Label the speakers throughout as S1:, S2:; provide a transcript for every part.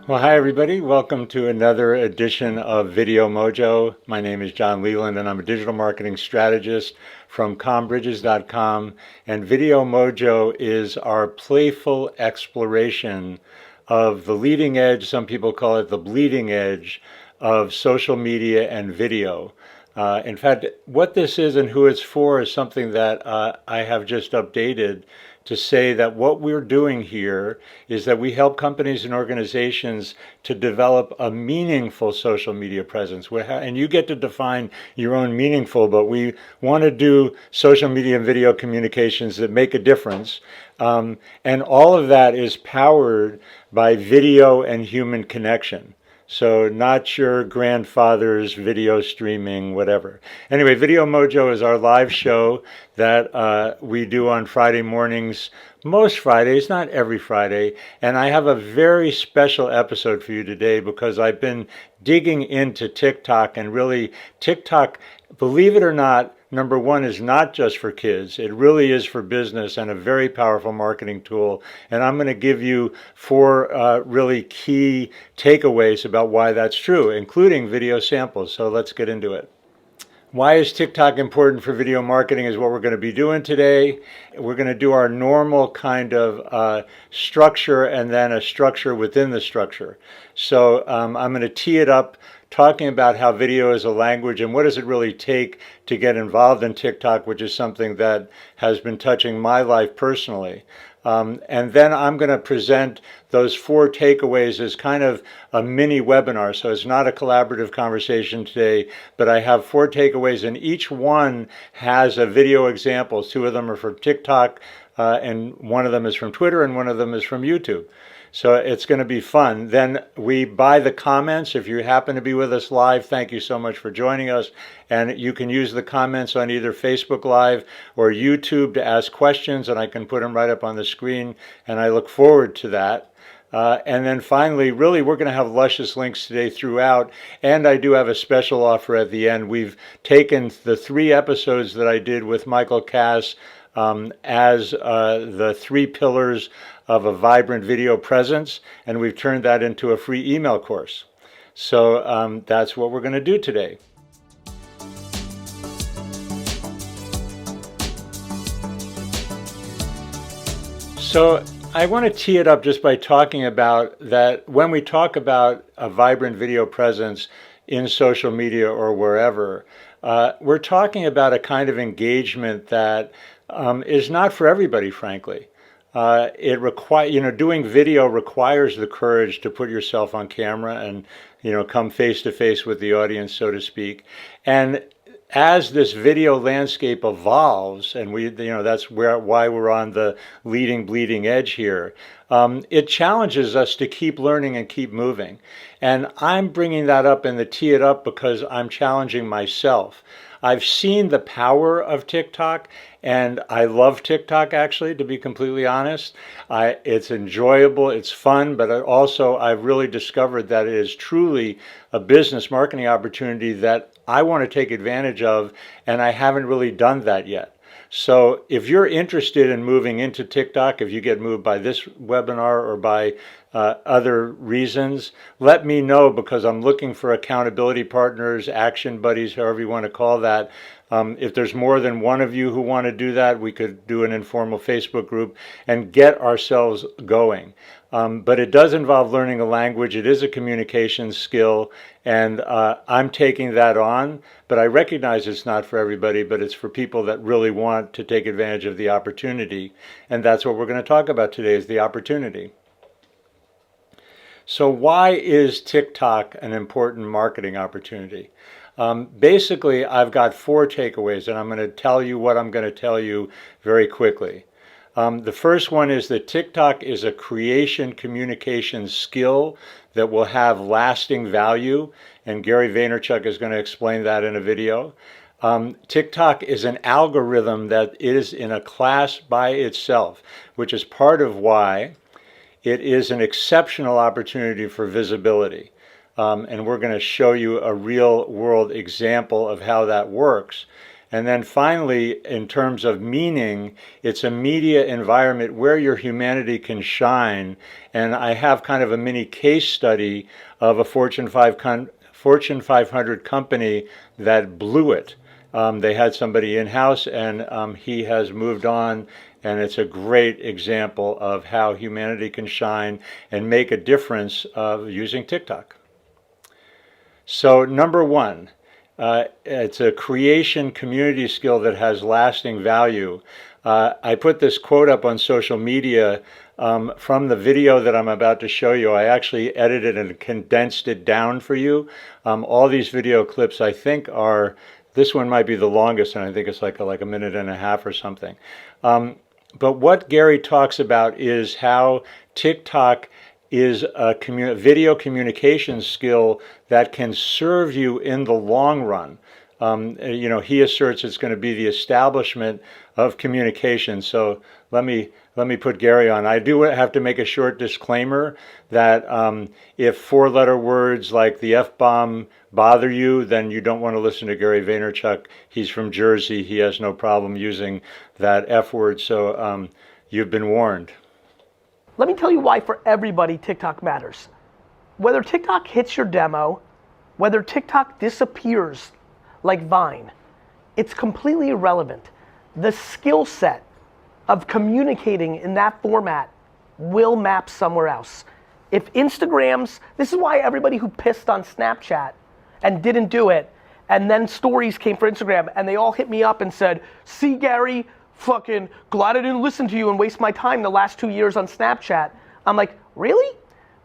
S1: Well, hi everybody. Welcome to another edition of Video Mojo. My name is John Leland and I'm a digital marketing strategist from combridges.com. And Video Mojo is our playful exploration of the leading edge, some people call it the bleeding edge, of social media and video. In fact, what this is and who it's for is something that I have just updated to say that what we're doing here is that we help companies and organizations to develop a meaningful social media presence. And you get to define your own meaningful, but we want to do social media and video communications that make a difference. And all of that is powered by video and human connection. So not your grandfather's video streaming, whatever. Anyway, Video Mojo is our live show that we do on Friday mornings, most Fridays, not every Friday. And I have a very special episode for you today because I've been digging into TikTok, and really TikTok, believe it or not, number one, is not just for kids. It really is for business and a very powerful marketing tool. And I'm going to give you four really key takeaways about why that's true, including video samples. So let's get into it. Why is TikTok important for video marketing is what we're going to be doing today. We're going to do our normal kind of structure and then a structure within the structure. So I'm going to tee it up talking about how video is a language and what does it really take to get involved in TikTok, which is something that has been touching my life personally. And then I'm going to present those four takeaways as kind of a mini webinar. So it's not a collaborative conversation today, but I have four takeaways and each one has a video example. Two of them are from TikTok and one of them is from Twitter and one of them is from YouTube. So it's going to be fun. Then we buy the comments. If you happen to be with us live, thank you so much for joining us. And you can use the comments on either Facebook Live or YouTube to ask questions, and I can put them right up on the screen, and I look forward to that. And then finally, really, we're going to have luscious links today throughout, and I do have a special offer at the end. We've taken the 3 episodes that I did with Michael Cass as the 3 pillars of a vibrant video presence, and we've turned that into a free email course. So that's what we're going to do today. So I want to tee it up just by talking about that when we talk about a vibrant video presence in social media or wherever, we're talking about a kind of engagement that is not for everybody, frankly. Doing video requires the courage to put yourself on camera and, come face to face with the audience, so to speak. And as this video landscape evolves, and that's why we're on the bleeding edge here, it challenges us to keep learning and keep moving. And I'm bringing that up in the tee it up because I'm challenging myself. I've seen the power of TikTok, and I love TikTok, actually, to be completely honest. It's enjoyable, it's fun, but I've really discovered that it is truly a business marketing opportunity that I want to take advantage of, and I haven't really done that yet. So if you're interested in moving into TikTok, if you get moved by this webinar or by other reasons, let me know, because I'm looking for accountability partners, action buddies, however you want to call that. If there's more than one of you who want to do that, we could do an informal Facebook group and get ourselves going. But it does involve learning a language. It is a communication skill, and I'm taking that on. But I recognize it's not for everybody, but it's for people that really want to take advantage of the opportunity. And that's what we're going to talk about today, is the opportunity. So why is TikTok an important marketing opportunity? Basically, I've got 4 takeaways, and I'm going to tell you what I'm going to tell you very quickly. The first one is that TikTok is a creation communication skill that will have lasting value, and Gary Vaynerchuk is going to explain that in a video. TikTok is an algorithm that is in a class by itself, which is part of why it is an exceptional opportunity for visibility. And we're going to show you a real world example of how that works. And then finally, in terms of meaning, it's a media environment where your humanity can shine. And I have kind of a mini case study of a Fortune 500 company that blew it. They had somebody in-house, and he has moved on, and it's a great example of how humanity can shine and make a difference using TikTok. So number one, it's a creation community skill that has lasting value. I put this quote up on social media from the video that I'm about to show you. I actually edited and condensed it down for you. All these video clips, I think, this one might be the longest, and I think it's like a minute and a half or something. But what Gary talks about is how TikTok is a video communication skill that can serve you in the long run. He asserts it's going to be the establishment of communication. So let me put Gary on. I do have to make a short disclaimer that if four-letter words like the F-bomb bother you, then you don't want to listen to Gary Vaynerchuk. He's from Jersey. He has no problem using that F word. So you've been warned.
S2: Let me tell you why for everybody TikTok matters. Whether TikTok hits your demo, whether TikTok disappears like Vine, it's completely irrelevant. The skill set of communicating in that format will map somewhere else. If Instagrams, this is why everybody who pissed on Snapchat and didn't do it, and then stories came for Instagram, and they all hit me up and said, see Gary, fucking glad I didn't listen to you and waste my time the last 2 years on Snapchat. I'm like, really?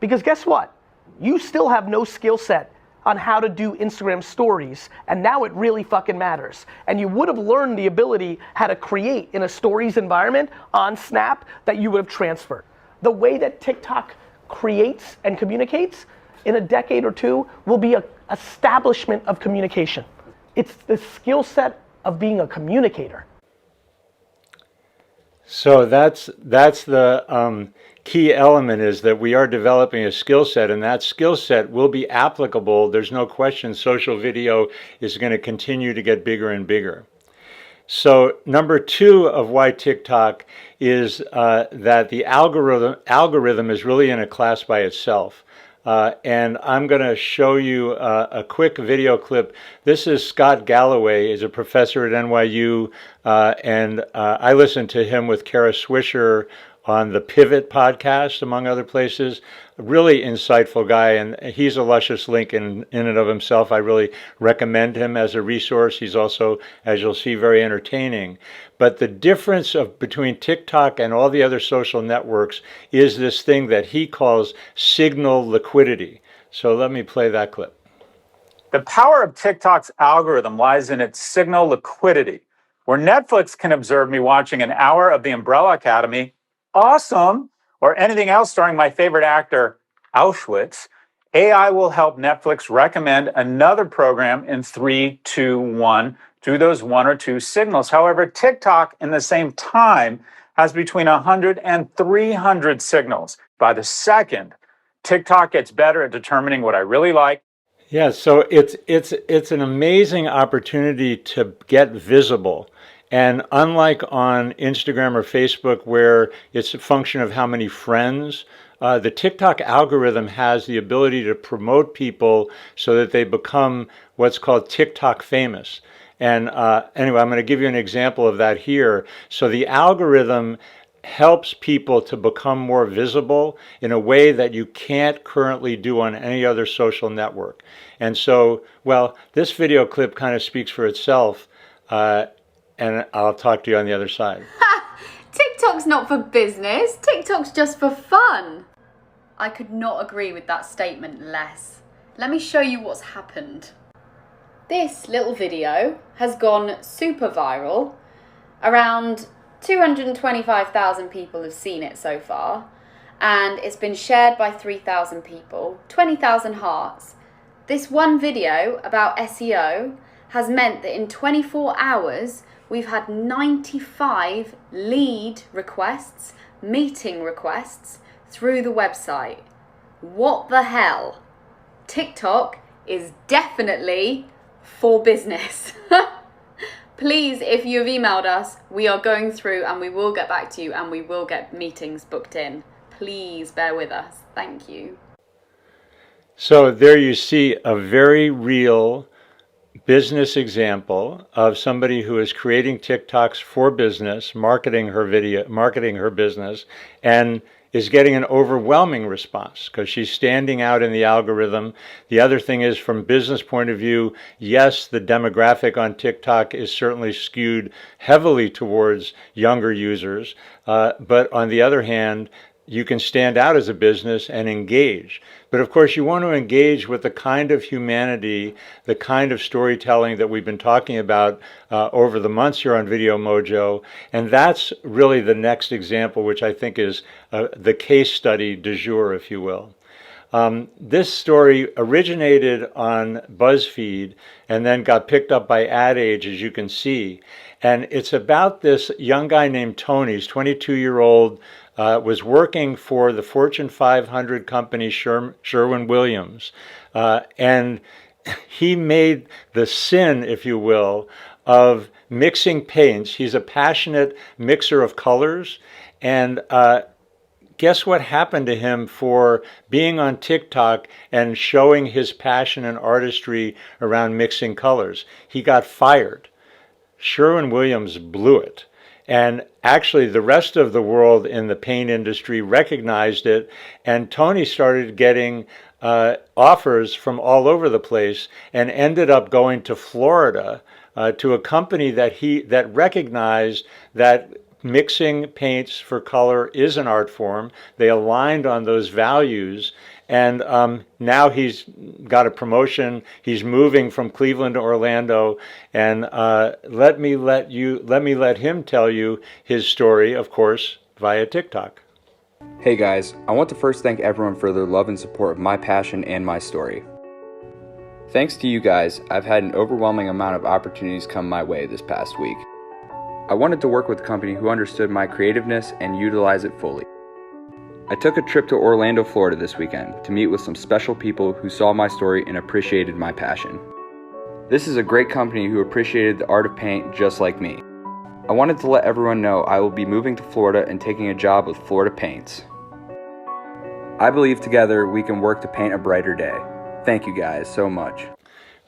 S2: Because guess what? You still have no skill set on how to do Instagram stories, and now it really fucking matters. And you would have learned the ability how to create in a stories environment on Snap that you would have transferred. The way that TikTok creates and communicates in a decade or two will be an establishment of communication. It's the skill set of being a communicator.
S1: So that's the key element, is that we are developing a skill set, and that skill set will be applicable. There's no question social video is going to continue to get bigger and bigger. So number two of why TikTok is that the algorithm is really in a class by itself. And I'm going to show you a quick video clip. This is Scott Galloway, is a professor at NYU, and I listened to him with Kara Swisher on the Pivot podcast, among other places. A really insightful guy, and he's a luscious link in and of himself. I really recommend him as a resource. He's also, as you'll see, very entertaining. But the difference between TikTok and all the other social networks is this thing that he calls signal liquidity. So let me play that clip.
S3: The power of TikTok's algorithm lies in its signal liquidity. Where Netflix can observe me watching an hour of The Umbrella Academy, awesome, or anything else starring my favorite actor, Auschwitz, AI will help Netflix recommend another program in 3, 2, 1 through those one or two signals. However, TikTok, in the same time, has between 100 and 300 signals. By the second, TikTok gets better at determining what I really like.
S1: Yeah, so it's an amazing opportunity to get visible. And unlike on Instagram or Facebook, where it's a function of how many friends, the TikTok algorithm has the ability to promote people so that they become what's called TikTok famous. And anyway, I'm going to give you an example of that here. So the algorithm helps people to become more visible in a way that you can't currently do on any other social network. And so, well, this video clip kind of speaks for itself, and I'll talk to you on the other side.
S4: TikTok's not for business, TikTok's just for fun. I could not agree with that statement less. Let me show you what's happened. This little video has gone super viral. Around 225,000 people have seen it so far, and it's been shared by 3,000 people, 20,000 hearts. This one video about SEO has meant that in 24 hours, we've had 95 lead requests, meeting requests through the website. What the hell? TikTok is definitely for business. Please, if you have emailed us, we are going through and we will get back to you and we will get meetings booked in. Please bear with us. Thank you.
S1: So there you see a very real business example of somebody who is creating TikToks for business, marketing her business, and is getting an overwhelming response because she's standing out in the algorithm. The other thing is, from business point of view, yes, the demographic on TikTok is certainly skewed heavily towards younger users, but on the other hand, you can stand out as a business and engage. But of course, you want to engage with the kind of humanity, the kind of storytelling that we've been talking about over the months here on Video Mojo. And that's really the next example, which I think is the case study du jour, if you will. This story originated on BuzzFeed and then got picked up by Ad Age, as you can see. And it's about this young guy named Tony. He's 22-year-old, was working for the Fortune 500 company Sherwin-Williams. And he made the sin, if you will, of mixing paints. He's a passionate mixer of colors. And guess what happened to him for being on TikTok and showing his passion and artistry around mixing colors? He got fired. Sherwin-Williams blew it. And actually, the rest of the world in the paint industry recognized it, and Tony started getting offers from all over the place and ended up going to Florida to a company that recognized that mixing paints for color is an art form. They aligned on those values, and now he's got a promotion. He's moving from Cleveland to Orlando, and let me let him tell you his story, of course, via TikTok.
S5: Hey guys, I want to first thank everyone for their love and support of my passion and my story. Thanks to you guys, I've had an overwhelming amount of opportunities come my way this past week. I wanted to work with a company who understood my creativeness and utilize it fully. I took a trip to Orlando, Florida this weekend to meet with some special people who saw my story and appreciated my passion. This is a great company who appreciated the art of paint just like me. I wanted to let everyone know I will be moving to Florida and taking a job with Florida Paints. I believe together we can work to paint a brighter day. Thank you guys so much.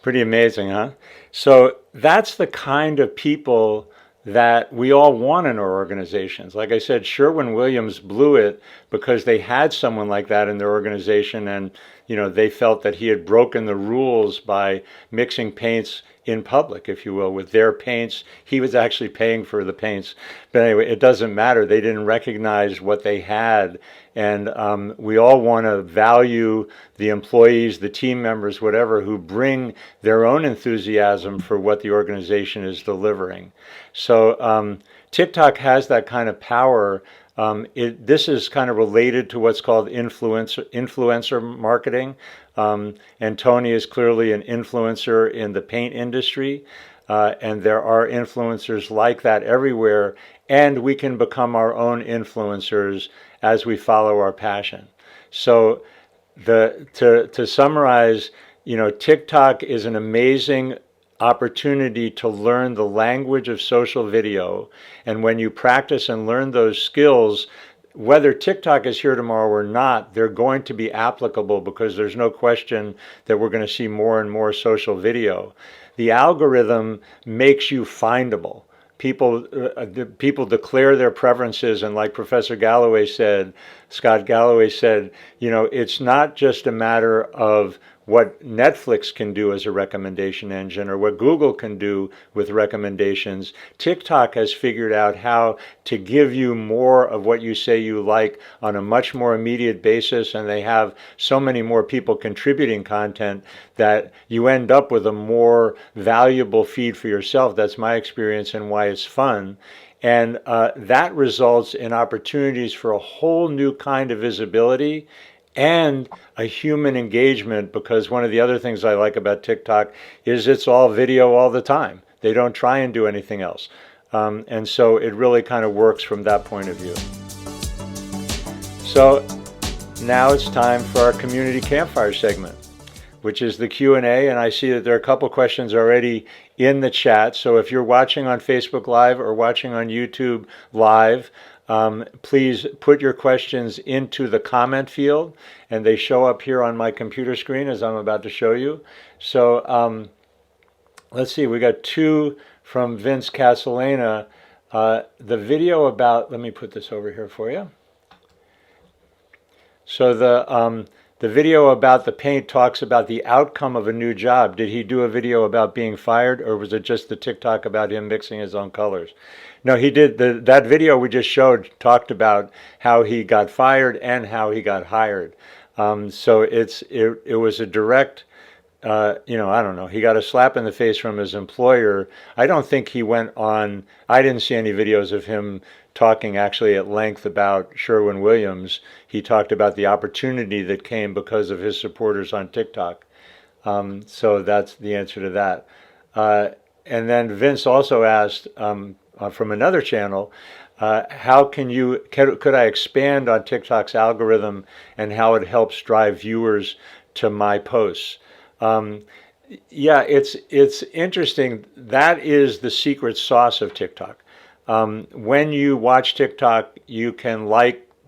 S1: Pretty amazing, huh? So that's the kind of people that we all want in our organizations. Like I said, Sherwin-Williams blew it because they had someone like that in their organization, and they felt that he had broken the rules by mixing paints in public, if you will, with their paints. He was actually paying for the paints. But anyway, it doesn't matter. They didn't recognize what they had. And we all want to value the employees, the team members, whatever, who bring their own enthusiasm for what the organization is delivering. So TikTok has that kind of power. This is kind of related to what's called influencer marketing. And Tony is clearly an influencer in the paint industry. And there are influencers like that everywhere. And we can become our own influencers as we follow our passion. So to summarize, TikTok is an amazing opportunity to learn the language of social video. And when you practice and learn those skills, whether TikTok is here tomorrow or not, they're going to be applicable, because there's no question that we're going to see more and more social video. The algorithm makes you findable. People declare their preferences, and like Professor Galloway said, Scott Galloway said, it's not just a matter of what Netflix can do as a recommendation engine or what Google can do with recommendations. TikTok has figured out how to give you more of what you say you like on a much more immediate basis, and they have so many more people contributing content that you end up with a more valuable feed for yourself. That's my experience and why it's fun. And that results in opportunities for a whole new kind of visibility and a human engagement, because one of the other things I like about TikTok is it's all video all the time. They don't try and do anything else. And so it really kind of works from that point of view. So now it's time for our community campfire segment. which is the Q&A, and I see that there are a couple questions already in the chat. So if you're watching on Facebook Live or watching on YouTube Live, please put your questions into the comment field, and they show up here on my computer screen as I'm about to show you. So let's see, we got two from Vince Castellana. The video about, let me put this over here for you. So the video about the paint talks about the outcome of a new job. Did he do a video about being fired, or was it just the TikTok about him mixing his own colors? No, he did. That video we just showed talked about how he got fired and how he got hired. So it was a direct, I don't know. He got a slap in the face from his employer. I don't think he went on. I didn't see any videos of him talking actually at length about Sherwin-Williams. He talked about the opportunity that came because of his supporters on TikTok. So that's the answer to that. And then Vince also asked from another channel, how could I expand on TikTok's algorithm and how it helps drive viewers to my posts? Yeah, it's interesting. That is the secret sauce of TikTok. When you watch TikTok, you can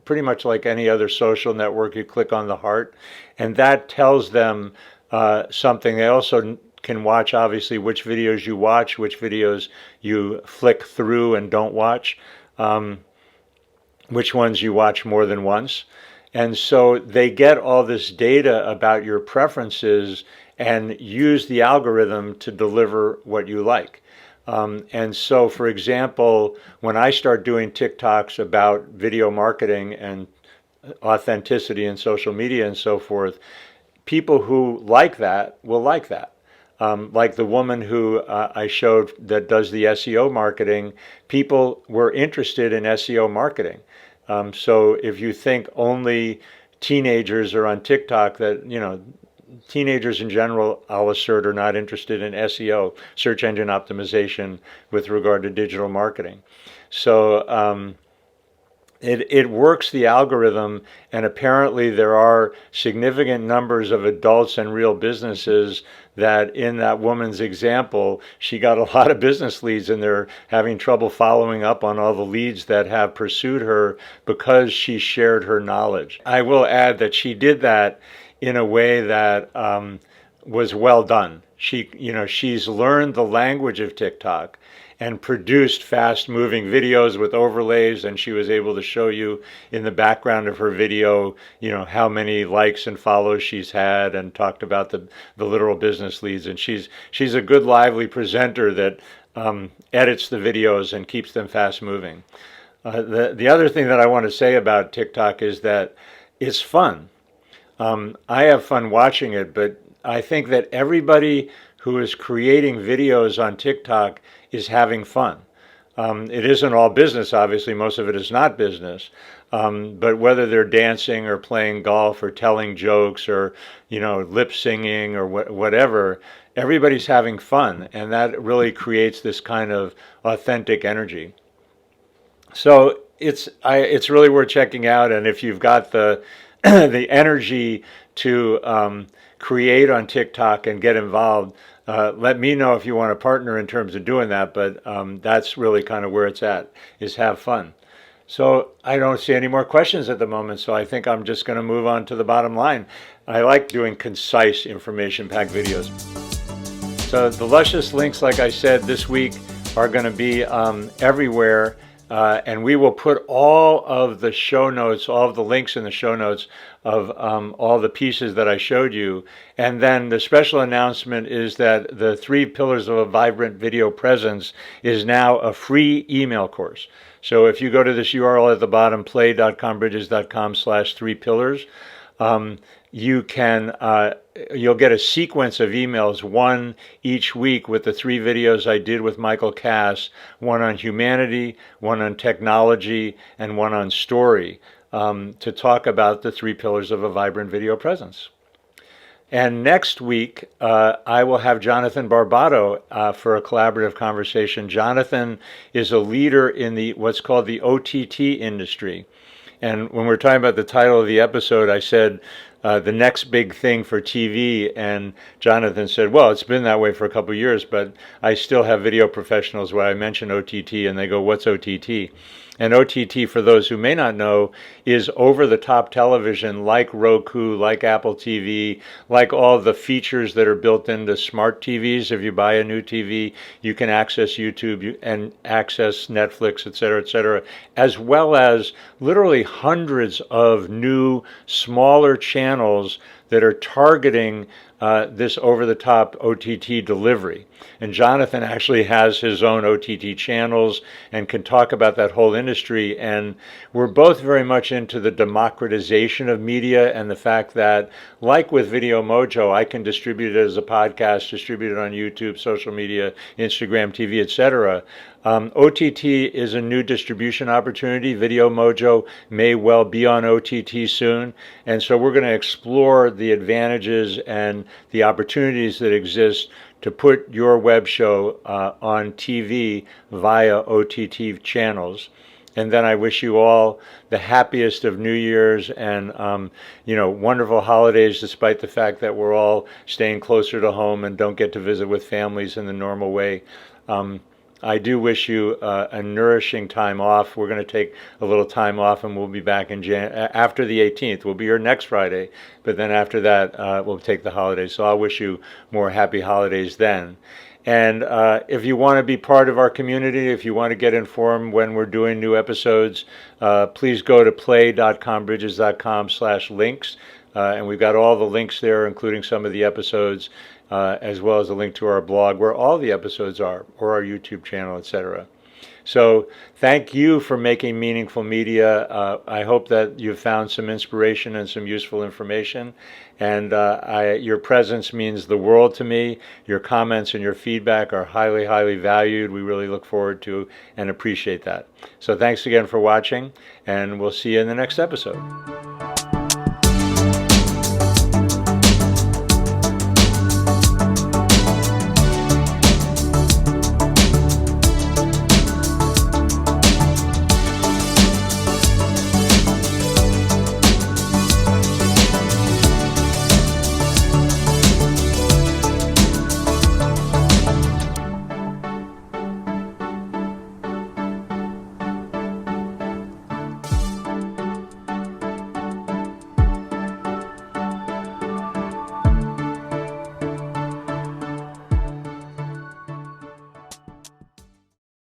S1: pretty much like any other social network, you click on the heart, and that tells them something. They also can watch, obviously, which videos you watch, which videos you flick through and don't watch, which ones you watch more than once. And so they get all this data about your preferences and use the algorithm to deliver what you like. And so, for example, when I start doing TikToks about video marketing and authenticity in social media and so forth, people who like that will like that. Like the woman who I showed that does the SEO marketing, people were interested in SEO marketing. So if you think only teenagers are on TikTok, that, teenagers in general, I'll assert, are not interested in SEO, search engine optimization, with regard to digital marketing. So it works, the algorithm, and apparently there are significant numbers of adults and real businesses that, in that woman's example, she got a lot of business leads, and they're having trouble following up on all the leads that have pursued her because she shared her knowledge. I will add that she did that in a way that was well done. She's learned the language of TikTok and produced fast-moving videos with overlays, and she was able to show you in the background of her video, how many likes and follows she's had, and talked about the literal business leads. And she's a good, lively presenter that edits the videos and keeps them fast-moving. The other thing that I want to say about TikTok is that it's fun. I have fun watching it, but I think that everybody who is creating videos on TikTok is having fun. It isn't all business, obviously. Most of it is not business. But whether they're dancing or playing golf or telling jokes or, lip singing or whatever, everybody's having fun. And that really creates this kind of authentic energy. So it's really worth checking out. And if you've got the energy to create on TikTok and get involved, let me know if you want to partner in terms of doing that. But that's really kind of where it's at, is have fun. So I don't see any more questions at the moment, so I think I'm just going to move on to the bottom line. I like doing concise, information-packed videos. So the Luscious links, like I said, this week are going to be everywhere. And we will put all of the show notes, all of the links in the show notes of all the pieces that I showed you. And then the special announcement is that the 3 Pillars of a Vibrant Video Presence is now a free email course. So if you go to this URL at the bottom, play.combridges.com/3pillars, you'll get a sequence of emails, one each week, with the 3 videos I did with Michael Cass, one on humanity, one on technology, and one on story, to talk about the 3 pillars of a vibrant video presence. And next week, I will have Jonathan Barbato for a collaborative conversation. Jonathan is a leader in what's called the OTT industry. And when we're talking about the title of the episode, I said the next big thing for TV. And Jonathan said, well, it's been that way for a couple of years, but I still have video professionals where I mention OTT and they go, what's OTT? And OTT, for those who may not know, is over-the-top television like Roku, like Apple TV, like all the features that are built into smart TVs. If you buy a new TV, you can access YouTube and access Netflix, et cetera, as well as literally hundreds of new, smaller channels that are targeting this over-the-top OTT delivery. And Jonathan actually has his own OTT channels and can talk about that whole industry. And we're both very much into the democratization of media and the fact that, like with Video Mojo, I can distribute it as a podcast, distribute it on YouTube, social media, Instagram, TV, etc. OTT is a new distribution opportunity. Video Mojo may well be on OTT soon. And so we're going to explore the advantages and the opportunities that exist to put your web show on TV via OTT channels. And then I wish you all the happiest of New Year's and, wonderful holidays, despite the fact that we're all staying closer to home and don't get to visit with families in the normal way. I do wish you a nourishing time off. We're going to take a little time off and we'll be back in after the 18th. We'll be here next Friday, but then after that, we'll take the holidays. So I'll wish you more happy holidays then. And if you want to be part of our community, if you want to get informed when we're doing new episodes, please go to play.combridges.com/links. And we've got all the links there, including some of the episodes, as well as a link to our blog where all the episodes are, or our YouTube channel, etc. So thank you for making meaningful media. I hope that you've found some inspiration and some useful information. And your presence means the world to me. Your comments and your feedback are highly, highly valued. We really look forward to and appreciate that. So thanks again for watching, and we'll see you in the next episode.